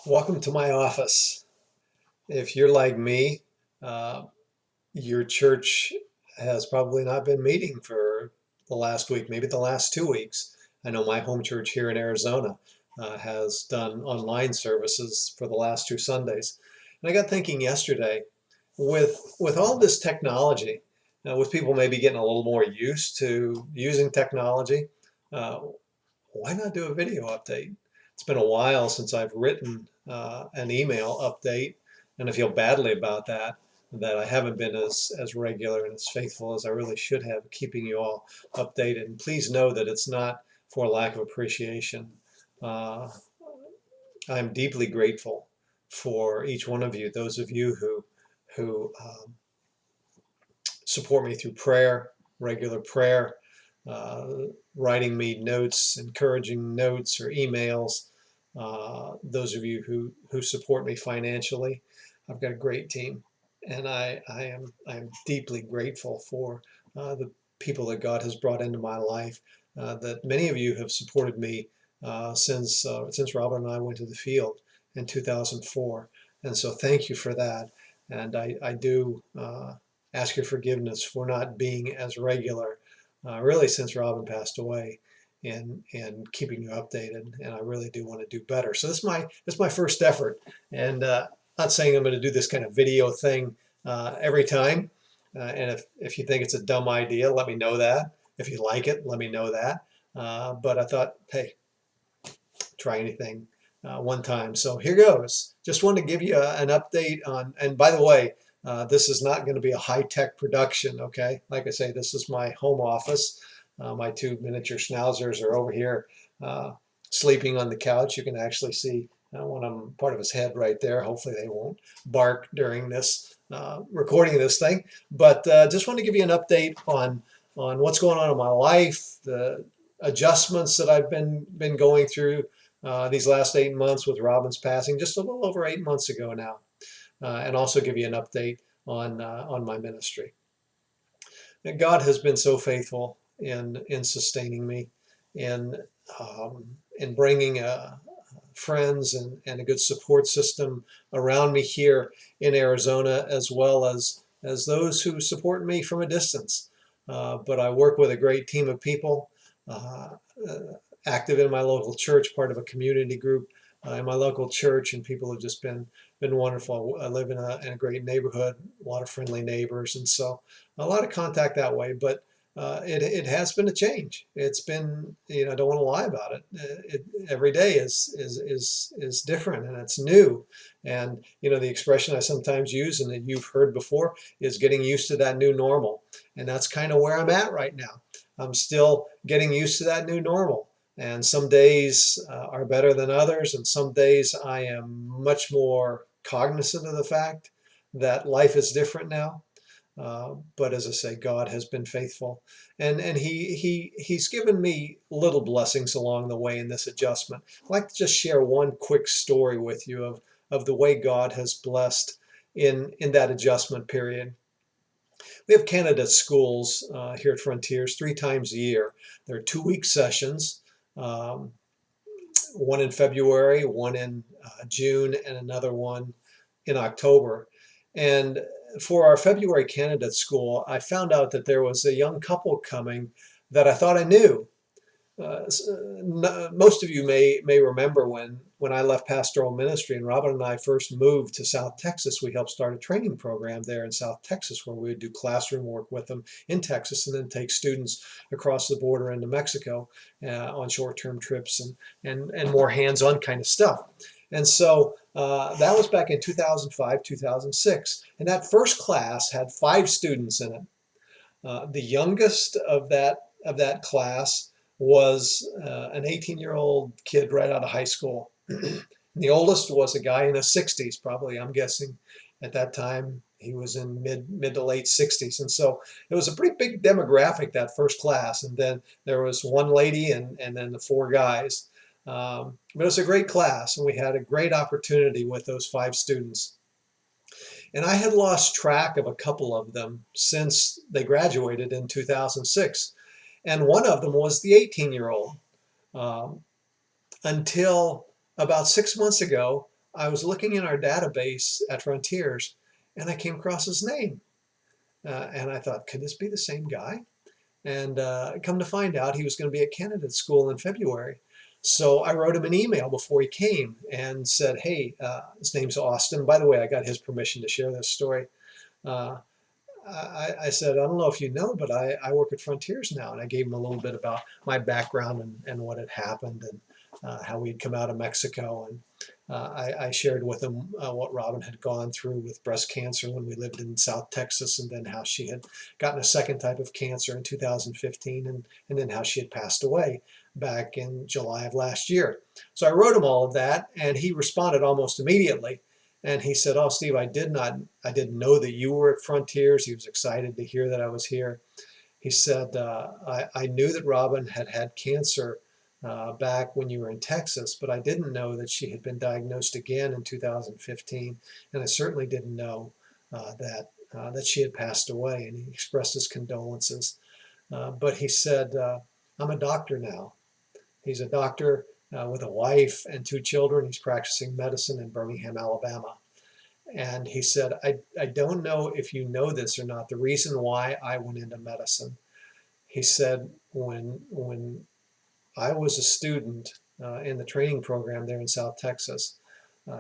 Welcome to my office. If you're like me, uh, your church has probably not been meeting for the last week, maybe the last 2 weeks. I know my home church here in Arizona has done online services for the last two Sundays. And I got thinking yesterday, with all this technology, with people maybe getting a little more used to using technology, uh, why not do a video update? It's been a while since I've written an email update, and I feel badly about that, that I haven't been as regular and as faithful as I really should have, keeping you all updated. And please know that it's not for lack of appreciation. Uh, I'm deeply grateful for each one of you, those of you who support me through prayer, regular prayer, uh, writing me notes, encouraging notes or emails. Those of you who support me financially, I've got a great team, and I am deeply grateful for the people that God has brought into my life. That many of you have supported me since Robin and I went to the field in 2004, and so thank you for that. And I do. Ask your forgiveness for not being as regular, really since Robin passed away, and keeping you updated. And I really do want to do better. So this is my first effort, and not saying I'm going to do this kind of video thing every time. And if you think it's a dumb idea, let me know that. If you like it, let me know that. But I thought, hey, try anything one time. So here goes. Just wanted to give you an update on, and by the way, this is not going to be a high-tech production, okay? Like I say, this is my home office. My two miniature schnauzers are over here sleeping on the couch. You can actually see one of them, part of his head right there. Hopefully they won't bark during this recording of this thing. But just want to give you an update on what's going on in my life, the adjustments that I've been going through these last 8 months with Robin's passing, just a little over 8 months ago now, and also give you an update on my ministry. And God has been so faithful in sustaining me, in in bringing friends and a good support system around me here in Arizona, as well as those who support me from a distance. But I work with a great team of people. Uh, Active in my local church, part of a community group in my local church, and people have just been wonderful. I live in a great neighborhood, a lot of friendly neighbors, and so a lot of contact that way. But it has been a change. It's been, I don't want to lie about it. Every day is different and it's new. And the expression I sometimes use and that you've heard before is getting used to that new normal. And that's kind of where I'm at right now. I'm still getting used to that new normal. And some days are better than others, and some days I am much more cognizant of the fact that life is different now. But as I say, God has been faithful, and He's given me little blessings along the way in this adjustment. I'd like to just share one quick story with you of the way God has blessed in that adjustment period. We have candidate schools here at Frontiers 3 times a year. There are 2 week sessions. Um, one in February, one in June, and another one in October. And for our February candidate school, I found out that there was a young couple coming that I thought I knew. Most of you may remember when I left pastoral ministry and Robin and I first moved to South Texas. We helped start a training program there in South Texas where we would do classroom work with them in Texas and then take students across the border into Mexico on short-term trips and more hands-on kind of stuff. And so that was back in 2005, 2006. And that first class had 5 students in it. The youngest of that class was an 18-year-old kid right out of high school. The oldest was a guy in his 60s, probably, I'm guessing. At that time, he was in mid to late 60s. And so it was a pretty big demographic, that first class. And then there was one lady and then the 4 guys. But it was a great class, and we had a great opportunity with those 5 students. And I had lost track of a couple of them since they graduated in 2006. And one of them was the 18-year-old. Um, until about 6 months ago, I was looking in our database at Frontiers, and I came across his name. And I thought, could this be the same guy? And come to find out, he was going to be at candidate school in February. So I wrote him an email before he came and said, hey, his name's Austin. By the way, I got his permission to share this story. Uh, I said, I don't know if you know, but I work at Frontiers now. And I gave him a little bit about my background and what had happened and how we'd come out of Mexico. And I shared with him what Robin had gone through with breast cancer when we lived in South Texas, and then how she had gotten a second type of cancer in 2015, and then how she had passed away back in July of last year. So I wrote him all of that, and he responded almost immediately. And he said, "Oh, Steve, I didn't know that you were at Frontiers." He was excited to hear that I was here. He said, I knew that Robin had had cancer back when you were in Texas, but I didn't know that she had been diagnosed again in 2015, and I certainly didn't know that she had passed away." And he expressed his condolences. But he said, "I'm a doctor now." He's a doctor with a wife and two children. He's practicing medicine in Birmingham, Alabama. And he said, I don't know if you know this or not, the reason why I went into medicine. He said, when I was a student in the training program there in South Texas,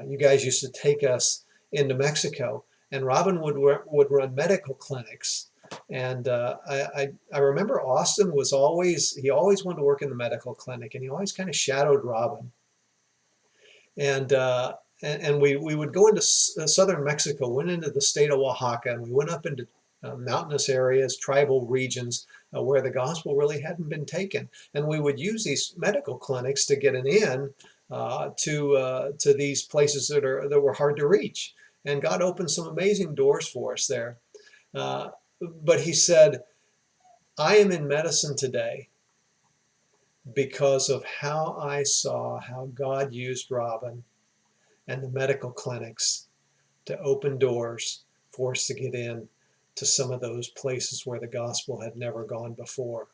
you guys used to take us into Mexico, and Robin would run medical clinics. And I remember Austin he always wanted to work in the medical clinic, and he always kind of shadowed Robin. And we would go into southern Mexico, went into the state of Oaxaca, and we went up into mountainous areas, tribal regions where the gospel really hadn't been taken. And we would use these medical clinics to get an in to these places that were hard to reach. And God opened some amazing doors for us there. Uh, but he said, I am in medicine today because of how I saw how God used Robin and the medical clinics to open doors for us to get in to some of those places where the gospel had never gone before.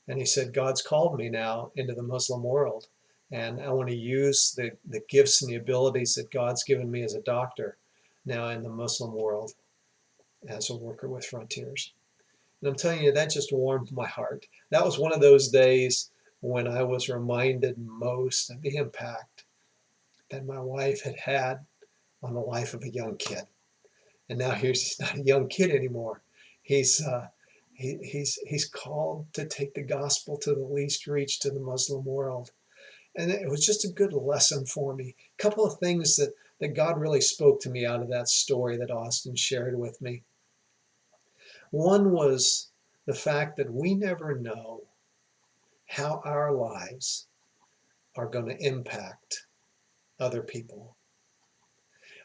And he said, God's called me now into the Muslim world, and I want to use the gifts and the abilities that God's given me as a doctor now in the Muslim world as a worker with Frontiers. And I'm telling you, that just warmed my heart. That was one of those days when I was reminded most of the impact that my wife had had on the life of a young kid. And now he's not a young kid anymore. He's he's called to take the gospel to the least reached to the Muslim world. And it was just a good lesson for me. A couple of things that God really spoke to me out of that story that Austin shared with me. One was the fact that we never know how our lives are going to impact other people.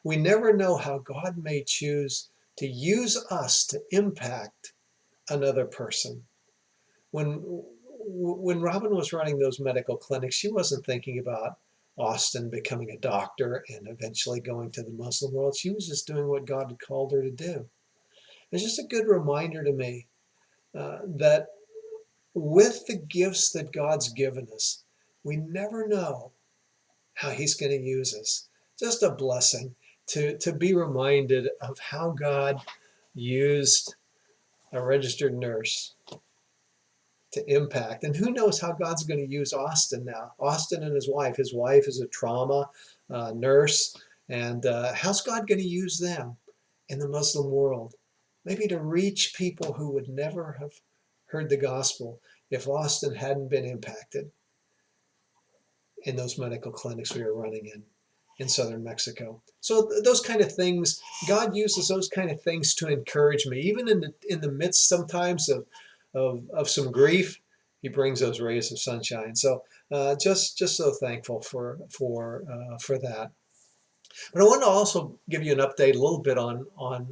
We never know how God may choose to use us to impact another person. When Robin was running those medical clinics, she wasn't thinking about Austin becoming a doctor and eventually going to the Muslim world. She was just doing what God had called her to do. It's just a good reminder to me that with the gifts that God's given us, we never know how He's going to use us. Just a blessing to be reminded of how God used a registered nurse to impact. And who knows how God's going to use Austin now. Austin and his wife. His wife is a trauma nurse. And how's God going to use them in the Muslim world? Maybe to reach people who would never have heard the gospel if Austin hadn't been impacted in those medical clinics we were running in southern Mexico. So those kind of things, God uses those kind of things to encourage me, even in the midst sometimes of some grief. He brings those rays of sunshine. So just so thankful for that. But I want to also give you an update a little bit on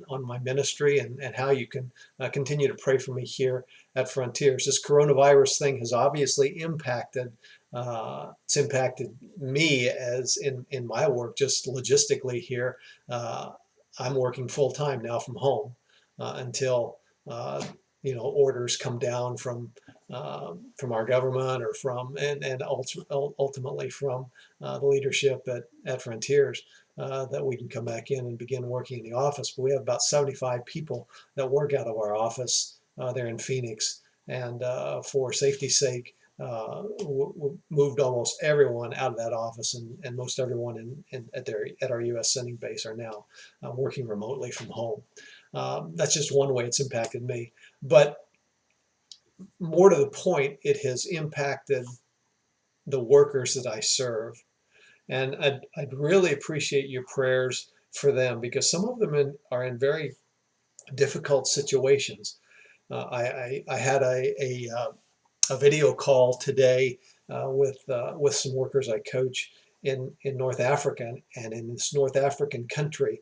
my ministry and how you can continue to pray for me here at Frontiers. This coronavirus thing has obviously it's impacted me as in my work, just logistically here. I'm working full time now from home until orders come down from from our government or from and ultimately from the leadership at Frontiers, that we can come back in and begin working in the office. But we have about 75 people that work out of our office there in Phoenix, and for safety's sake, moved almost everyone out of that office, and most everyone at our U.S. sending base are now working remotely from home. That's just one way it's impacted me. But more to the point, it has impacted the workers that I serve. And I'd really appreciate your prayers for them, because some of them are in very difficult situations. I had a video call today with some workers I coach in North Africa, and in this North African country,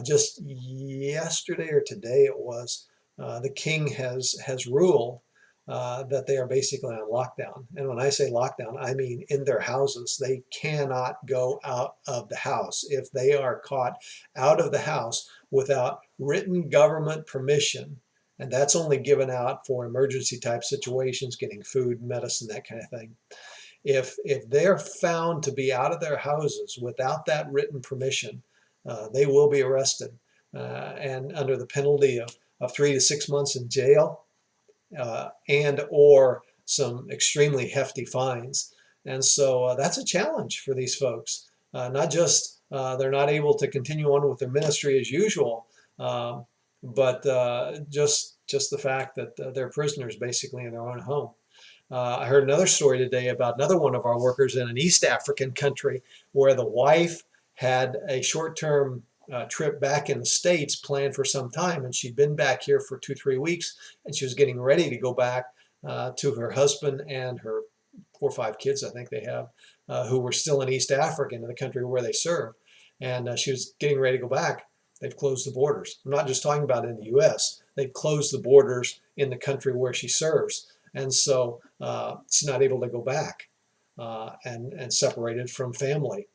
just yesterday or today it was, the king has ruled that they are basically on lockdown. And when I say lockdown, I mean in their houses. They cannot go out of the house. If they are caught out of the house without written government permission, and that's only given out for emergency type situations, getting food, medicine, that kind of thing. If they're found to be out of their houses without that written permission, they will be arrested, and under the penalty of 3 to 6 months in jail, and or some extremely hefty fines. And so that's a challenge for these folks. Not just they're not able to continue on with their ministry as usual, but just the fact that they're prisoners basically in their own home. I heard another story today about another one of our workers in an East African country, where the wife had a short-term trip back in the States planned for some time, and she'd been back here for 2-3 weeks, and she was getting ready to go back to her husband and her 4 or 5 kids, I think they have, who were still in East Africa, in the country where they serve. And she was getting ready to go back. They've closed the borders. I'm not just talking about in the U.S. They've closed the borders in the country where she serves. And so she's not able to go back, and separated from family.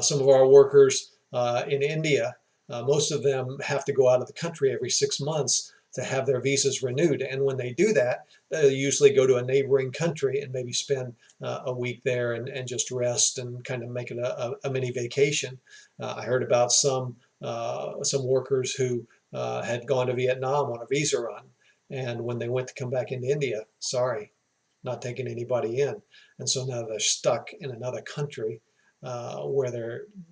Some of our workers in India, most of them have to go out of the country every 6 months to have their visas renewed. And when they do that, they usually go to a neighboring country and maybe spend a week there and just rest and kind of make it a mini vacation. I heard about some workers who had gone to Vietnam on a visa run. And when they went to come back into India, sorry, not taking anybody in. And so now they're stuck in another country where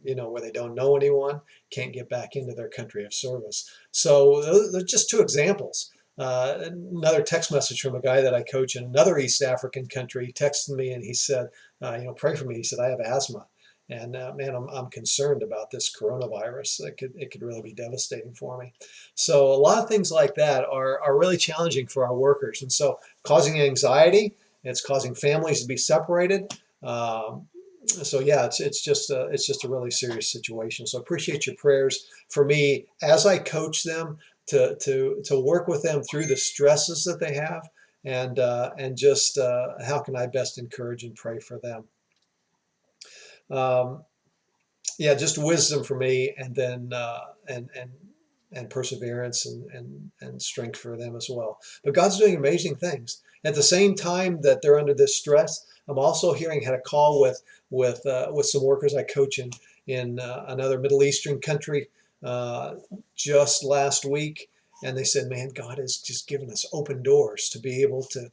where they don't know anyone, can't get back into their country of service. So those are just 2 examples. Another text message from a guy that I coach in another East African country. He texted me and he said, pray for me. He said, I have asthma. And man, I'm concerned about this coronavirus. It could really be devastating for me. So a lot of things like that are really challenging for our workers, and so causing anxiety. It's causing families to be separated. So yeah, it's just a really serious situation. So appreciate your prayers for me as I coach them, to work with them through the stresses that they have, and just how can I best encourage and pray for them. Um, yeah, just wisdom for me, and then and perseverance and strength for them as well. But God's doing amazing things. At the same time that they're under this stress, I'm also hearing, had a call with some workers I coach in another Middle Eastern country just last week, and they said, "Man, God has just given us open doors to be able to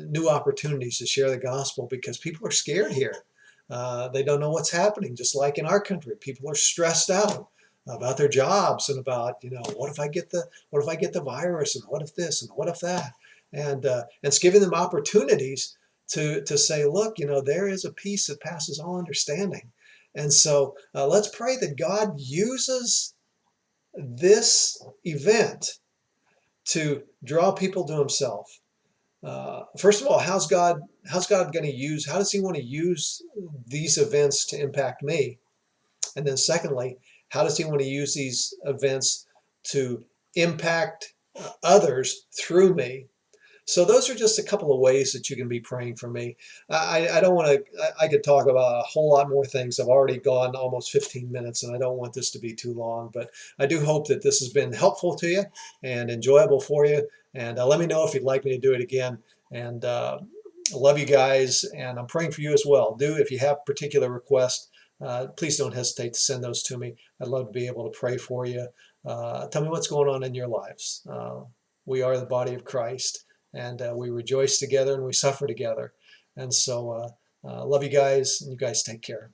new opportunities to share the gospel, because people are scared here." They don't know what's happening, just like in our country. People are stressed out about their jobs and about, what if I get the virus, and what if this and what if that, and it's giving them opportunities to say, look, there is a peace that passes all understanding. And so let's pray that God uses this event to draw people to Himself. First of all, how's God going to use? How does He want to use these events to impact me? And then secondly, how does He want to use these events to impact others through me? So those are just a couple of ways that you can be praying for me. I don't want to, I could talk about a whole lot more things. I've already gone almost 15 minutes and I don't want this to be too long, but I do hope that this has been helpful to you and enjoyable for you. And let me know if you'd like me to do it again. And I love you guys, and I'm praying for you as well. If you have particular requests, please don't hesitate to send those to me. I'd love to be able to pray for you. Tell me what's going on in your lives. We are the body of Christ, and we rejoice together and we suffer together. And so, love you guys, and you guys take care.